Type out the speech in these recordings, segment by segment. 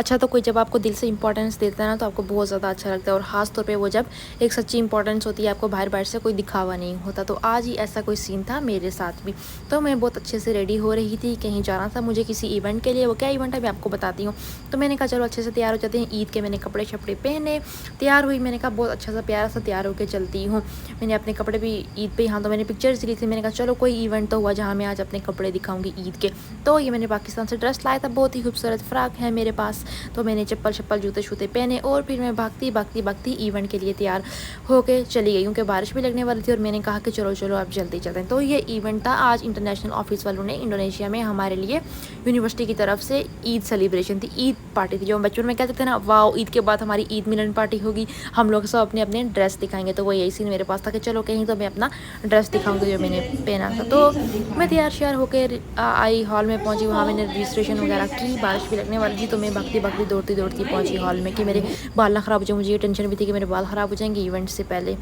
अच्छा तो कोई जब आपको दिल से इंपॉर्टेंस देता है ना तो आपको बहुत ज़्यादा अच्छा लगता है, और ख़ास तौर पे वो जब एक सच्ची इंपॉर्टेंस होती है, आपको बाहर बाहर से कोई दिखावा नहीं होता। तो आज ही ऐसा कोई सीन था मेरे साथ भी। तो मैं बहुत अच्छे से रेडी हो रही थी, कहीं जाना था मुझे किसी इवेंट के लिए। वो क्या इवेंट है मैं आपको बताती हूँ। तो मैंने कहा चलो अच्छे से तैयार हो जाते हैं, ईद के मैंने कपड़े शपड़े पहने, तैयार हुई। मैंने कहा बहुत अच्छा सा प्यारा सा तैयार होकर चलती हूँ। मैंने अपने कपड़े भी ईद पे, हाँ तो मैंने पिक्चर्स ली थी। मैंने कहा चलो कोई इवेंट तो हुआ जहाँ मैं आज अपने कपड़े दिखाऊंगी ईद के। तो ये मैंने पाकिस्तान से ड्रेस लाया था, बहुत ही खूबसूरत फ़्रॉक है मेरे पास। तो मैंने चप्पल शप्पल जूते शूते पहने और फिर मैं भागती इवेंट के लिए तैयार होके चली गई, क्योंकि बारिश भी लगने वाली थी। और मैंने कहा कि चलो चलो अब जल्दी चलते हैं। तो ये इवेंट था आज, इंटरनेशनल ऑफिस वालों ने इंडोनेशिया में हमारे लिए यूनिवर्सिटी की तरफ से ईद सेलिब्रेशन थी, ईद पार्टी थी। जो बचपन में कहते थे ना, वाओ ईद के बाद हमारी ईद मिलन पार्टी होगी, हम लोग सब अपने अपने ड्रेस दिखाएंगे। तो वो यही सीन मेरे पास था कि चलो कहीं तो मैं अपना ड्रेस दिखाऊंगी जो मैंने पहना था। तो मैं तैयार श्यार होकर आई, हॉल में पहुंची। वहाँ मैंने रजिस्ट्रेशन वगैरह की, बारिश भी लगने वाली थी। तो मैं भागती दौड़ती पहुंची हॉल में कि मेरे बाल ना ख़राब हो जाए। मुझे ये टेंशन भी थी कि मेरे बाल ख़राब हो जाएंगे इवेंट से पहले।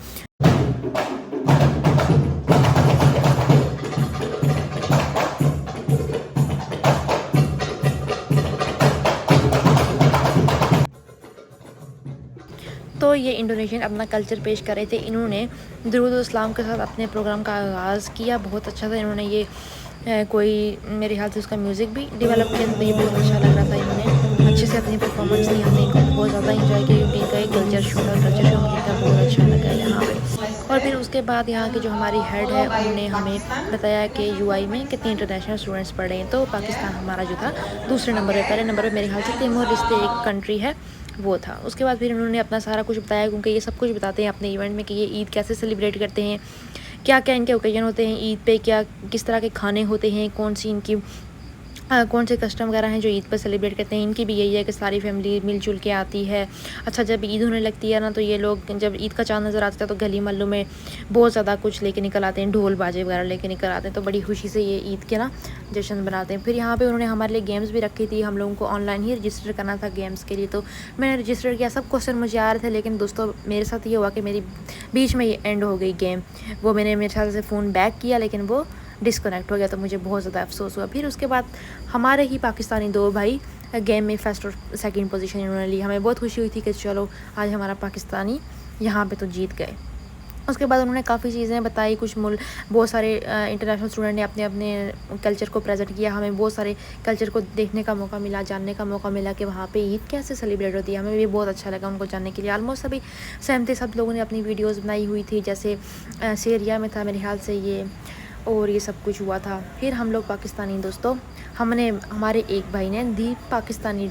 तो ये इंडोनेशियन अपना कल्चर पेश कर रहे थे। इन्होंने दुरूद इस्लाम के साथ अपने प्रोग्राम का आगाज़ किया, बहुत अच्छा था। इन्होंने ये कोई मेरे ख्याल से उसका म्यूज़िक भी डेवलप किया, तो ये बहुत अच्छा लग रहा था। इन्होंने अच्छे से अपनी परफॉर्मेंस दी, हमने इनको बहुत ज़्यादा इंजॉय किया, क्योंकि इनका एक कल्चर शो मुझे इनका बहुत अच्छा लगा यहाँ पे। और फिर उसके बाद यहाँ की जो हमारी हेड है उन्होंने हमें बताया कि यूआई में कितने इंटरनेशनल स्टूडेंट्स पढ़ रहे हैं। तो पाकिस्तान हमारा जो था दूसरे नंबर पर, पहले नंबर पर मेरे ख्याल से तिमोर लेस्ते एक कंट्री है वो था। उसके बाद फिर उन्होंने अपना सारा कुछ बताया, क्योंकि ये सब कुछ बताते हैं अपने इवेंट में कि ये ईद कैसे सेलिब्रेट करते हैं, क्या क्या इनके ओकेजन होते हैं ईद पे, क्या किस तरह के खाने होते हैं, कौन सी इनकी कौन से कस्टम वगैरह हैं जो ईद पर सेलिब्रेट करते हैं। इनकी भी यही है कि सारी फैमिली मिलजुल के आती है। अच्छा जब ईद होने लगती है ना, तो ये लोग जब ईद का चाँद नज़र आता है तो गली मोहल्लों में बहुत ज़्यादा कुछ लेके निकल आते हैं, ढोल बाजे वगैरह लेके निकल आते हैं। तो बड़ी खुशी से ये ईद के ना जश्न मनाते हैं। फिर यहाँ पे उन्होंने हमारे लिए गेम्स भी रखी थी, हम लोगों को ऑनलाइन ही रजिस्टर करना था गेम्स के लिए। तो मैंने रजिस्टर किया, सब क्वेश्चन मुझे आ रहे थे, लेकिन दोस्तों मेरे साथ ये हुआ कि मेरी बीच में ये एंड हो गई गेम। वो मैंने मेरे ख्याल से फ़ोन बैक किया, लेकिन वो डिस्कनेक्ट हो गया। तो मुझे बहुत ज़्यादा अफसोस हुआ। फिर उसके बाद हमारे ही पाकिस्तानी दो भाई गेम में फर्स्ट और सेकंड पोजीशन इन्होंने ली। हमें बहुत खुशी हुई थी कि चलो आज हमारा पाकिस्तानी यहाँ पे तो जीत गए। उसके बाद उन्होंने काफ़ी चीज़ें बताई, कुछ बहुत सारे इंटरनेशनल स्टूडेंट ने अपने अपने कल्चर को प्रेजेंट किया। हमें बहुत सारे कल्चर को देखने का मौका मिला, जानने का मौका मिला कि वहाँ पे ईद कैसे सेलिब्रेट होती है। हमें भी बहुत अच्छा लगा उनको जानने के लिए। ऑलमोस्ट सभी सहमत, सब लोगों ने अपनी वीडियोज़ बनाई हुई थी, जैसे शेरिया में था मेरे ख्याल से ये, और ये सब कुछ हुआ था। फिर हम लोग पाकिस्तानी दोस्तों, हमारे एक भाई ने दी पाकिस्तानी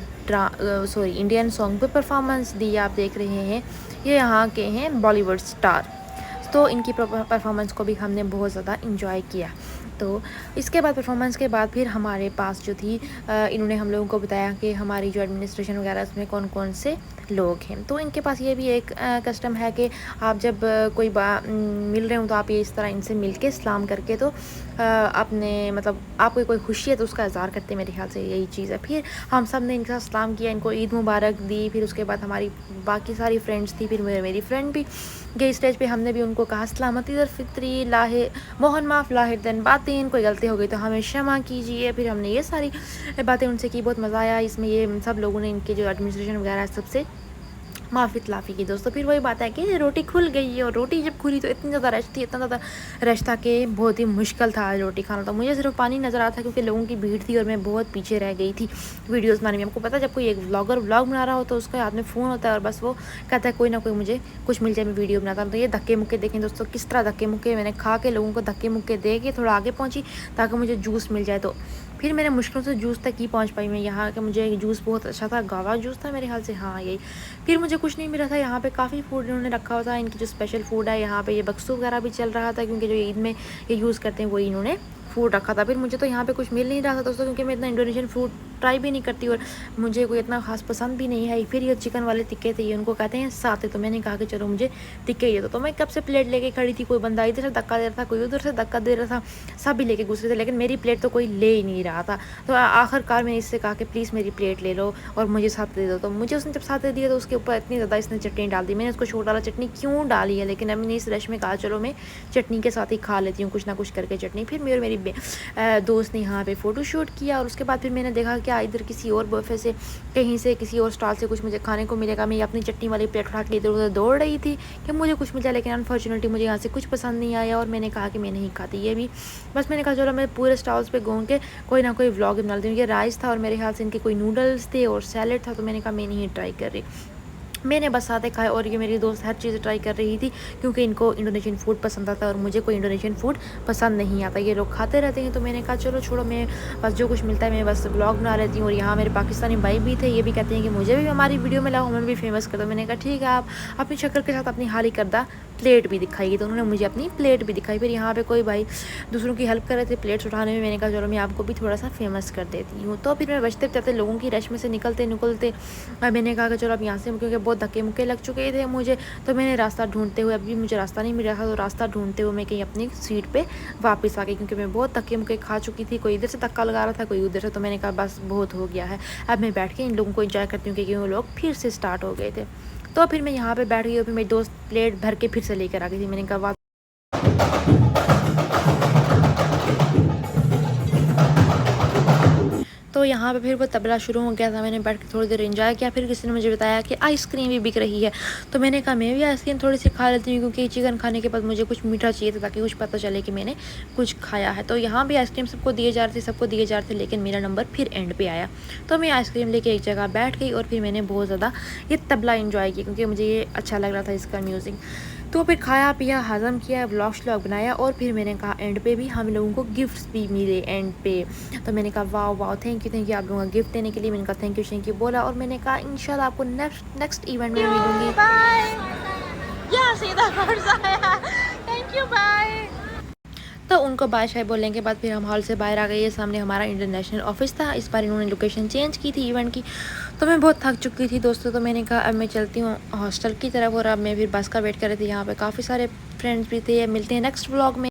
इंडियन सॉन्ग पे परफॉर्मेंस दी। आप देख रहे हैं ये यहाँ के हैं बॉलीवुड स्टार। तो इनकी परफॉर्मेंस को भी हमने बहुत ज़्यादा इंजॉय किया। तो इसके बाद परफॉर्मेंस के बाद फिर हमारे पास जो थी इन्होंने हम लोगों को बताया कि हमारी जो एडमिनिस्ट्रेशन वगैरह उसमें कौन कौन से लोग हैं। तो इनके पास ये भी एक कस्टम है कि आप जब कोई मिल रहे हो तो आप ये इस तरह इनसे मिल के सलाम करके तो अपने मतलब आपको कोई खुशी है तो उसका इज़हार करते हैं, मेरे ख्याल से यही चीज़ है। फिर हम सब ने इनके साथ सलाम किया, इनको ईद मुबारक दी। फिर उसके बाद हमारी बाकी सारी फ्रेंड्स थी, फिर मेरी फ्रेंड भी गई स्टेज पे, हमने भी उनको कहा सलामत ईद फित्री लाहे मोहन माफ़ लाहिर दिन बातें, कोई गलती हो गई तो हमें क्षमा कीजिए। फिर हमने ये सारी बातें उनसे की, बहुत मज़ा आया इसमें। ये सब लोगों ने इनके जो एडमिनिस्ट्रेशन वगैरह सबसे माफ़ी तलाफ़ी की दोस्तों। फिर वही बात है कि रोटी खुल गई, और रोटी जब खुली तो इतनी ज़्यादा रश थी, इतना ज़्यादा रश था कि बहुत ही मुश्किल था रोटी खाना। तो मुझे सिर्फ पानी नज़र आता था क्योंकि लोगों की भीड़ थी और मैं बहुत पीछे रह गई थी वीडियोज़ बनाने में। आपको पता है जब कोई एक व्लॉगर व्लॉग बना रहा हो तो उसके हाथ में फ़ोन होता है और बस वो कहता है कोई ना कोई मुझे कुछ मिल जाए मैं वीडियो बनाता हूँ। तो ये धक्के मुक्के देखें दोस्तों, किस तरह धक्के मुक्के मैंने खा के लोगों को धक्के मुक्के दे के थोड़ा आगे पहुँची ताकि मुझे जूस मिल जाए। तो फिर मैंने मुश्किलों से जूस तक ही पहुंच पाई मैं यहाँ के। मुझे जूस बहुत अच्छा था, गावा जूस था मेरे ख्याल से, हाँ यही। फिर मुझे कुछ नहीं मिला था। यहाँ पे काफ़ी फूड इन्होंने रखा हुआ था, इनकी जो स्पेशल फूड है यहाँ पे ये बक्सू वगैरह भी चल रहा था, क्योंकि जो ईद में ये यूज़ करते हैं वही इन्होंने फूड रखा था। फिर मुझे तो यहाँ पे कुछ मिल नहीं रहा था दोस्तों, क्योंकि मैं इतना इंडोनेशियन फूड ट्राई भी नहीं करती और मुझे कोई इतना खास पसंद भी नहीं है। फिर ये चिकन वाले टिक्के थे, ये उनको कहते हैं साथे। तो मैंने कहा कि चलो मुझे टिक्के ही दे दो। तो मैं कब से प्लेट लेके खड़ी थी, कोई बंदा इधर से धक्का दे रहा था, कोई उधर से धक्का दे रहा था, सभी लेके घुस रहे थे, लेकिन मेरी प्लेट तो कोई ले ही नहीं रहा था। तो आखिरकार मैंने इससे कहा कि प्लीज़ मेरी प्लेट ले लो और मुझे साथ दे दो। तो मुझे उसने जब साथ दे दिया तो उसके ऊपर इतनी ज़्यादा इसने चटनी डाल दी। मैंने उसको छोड़ डाला, चटनी क्यों डाली है, लेकिन अब मैंने इस रश में कहा चलो मैं चटनी के साथ ही खा लेती हूँ कुछ ना कुछ करके चटनी। फिर मेरी दोस्त ने यहाँ पे फ़ोटो शूट किया और उसके बाद फिर मैंने देखा क्या इधर किसी और बफे से कहीं से किसी और स्टॉल से कुछ मुझे खाने को मिलेगा। मैं अपनी चटनी वाली प्लेट उठा के इधर उधर दौड़ रही थी कि मुझे कुछ मिल जाए, लेकिन अनफॉर्चुनेटली मुझे यहाँ से कुछ पसंद नहीं आया और मैंने कहा कि मैं नहीं खाती ये भी। बस मैंने कहा चलो मैं पूरे स्टॉल्स पे घूम के कोई ना कोई व्लॉग बना लेती हूँ। ये राइस था और मेरे ख्याल से इनके कोई नूडल्स थे और सैलेड था, तो मैंने कहा मैं नहीं ट्राई कर रही। मैंने बस साथ खाए और ये मेरी दोस्त हर चीज़ ट्राई कर रही थी क्योंकि इनको इंडोनेशियन फूड पसंद आता है और मुझे कोई इंडोनेशियन फूड पसंद नहीं आता। ये लोग खाते रहते हैं, तो मैंने कहा चलो छोड़ो, मैं बस जो कुछ मिलता है मैं बस ब्लॉग बना लेती हूँ। और यहाँ मेरे पाकिस्तानी भाई भी थे, ये भी कहते हैं कि मुझे भी हमारी वीडियो में लाओ, हमें भी फेमस कर दो। मैंने कहा ठीक है, आप अपनी शक्ल के साथ अपनी हाल करदा प्लेट भी दिखाई, तो उन्होंने मुझे अपनी प्लेट भी दिखाई। फिर यहाँ पे कोई भाई दूसरों की हेल्प कर रहे थे प्लेट्स उठाने में। मैंने कहा चलो मैं आपको भी थोड़ा सा फेमस कर देती हूँ। तो फिर मैं बचते बचाते लोगों की रश में से निकलते मैंने कहा कि चलो अब यहाँ से, क्योंकि बहुत धक्के मुक्के लग चुके थे मुझे, तो मैंने रास्ता ढूंढते हुए, अभी मुझे रास्ता नहीं मिल रहा था, तो रास्ता ढूंढते हुए मैं कहीं अपनी सीट पे वापस आ गई क्योंकि मैं बहुत धक्के मुक्के खा चुकी थी। कोई इधर से धक्का लगा रहा था, कोई उधर से। तो मैंने कहा बस बहुत हो गया है, अब मैं बैठ के इन लोगों को एंजॉय करती हूँ क्योंकि वो लोग फिर से स्टार्ट हो गए थे। तो फिर मैं यहाँ पे बैठ गई और फिर मेरी दोस्त प्लेट भर के फिर से लेकर आ गई थी। मैंने कहा वाह। तो यहाँ पे फिर वो तबला शुरू हो गया था। मैंने बैठ के थोड़ी देर एंजॉय किया। फिर किसी ने मुझे बताया कि आइसक्रीम भी बिक रही है, तो मैंने कहा मैं भी आइसक्रीम थोड़ी सी खा लेती हूँ क्योंकि चिकन खाने के बाद मुझे कुछ मीठा चाहिए था ताकि कुछ पता चले कि मैंने कुछ खाया है। तो यहाँ भी आइसक्रीम सबको दिए जा रहे थे, लेकिन मेरा नंबर फिर एंड पे आया। तो मैं आइसक्रीम लेके एक जगह बैठ गई और फिर मैंने बहुत ज़्यादा ये तबला इन्जॉय किया क्योंकि मुझे ये अच्छा लग रहा था इसका म्यूज़िक। तो फिर खाया पिया, हज़म किया, व्लॉग श्लॉग बनाया और फिर मैंने कहा एंड पे भी हम लोगों को गिफ्ट्स भी मिले एंड पे। तो मैंने कहा वाह वाह, थैंक यू आप लोगों का गिफ्ट देने के लिए। मैंने कहा थैंक यू बोला और मैंने कहा इंशाल्लाह आपको नेक्स्ट इवेंट में मिलूंगी। Thank you, bye. तो उनको बाय शाय बोलने के बाद फिर हम हॉल से बाहर आ गए। ये सामने हमारा इंटरनेशनल ऑफिस था, इस बार इन्होंने लोकेशन चेंज की थी इवेंट की। तो मैं बहुत थक चुकी थी दोस्तों, तो मैंने कहा अब मैं चलती हूँ हॉस्टल की तरफ। और अब मैं फिर बस का वेट कर रही थी। यहाँ पे काफ़ी सारे फ्रेंड्स भी थे। मिलते हैं नेक्स्ट व्लॉग में।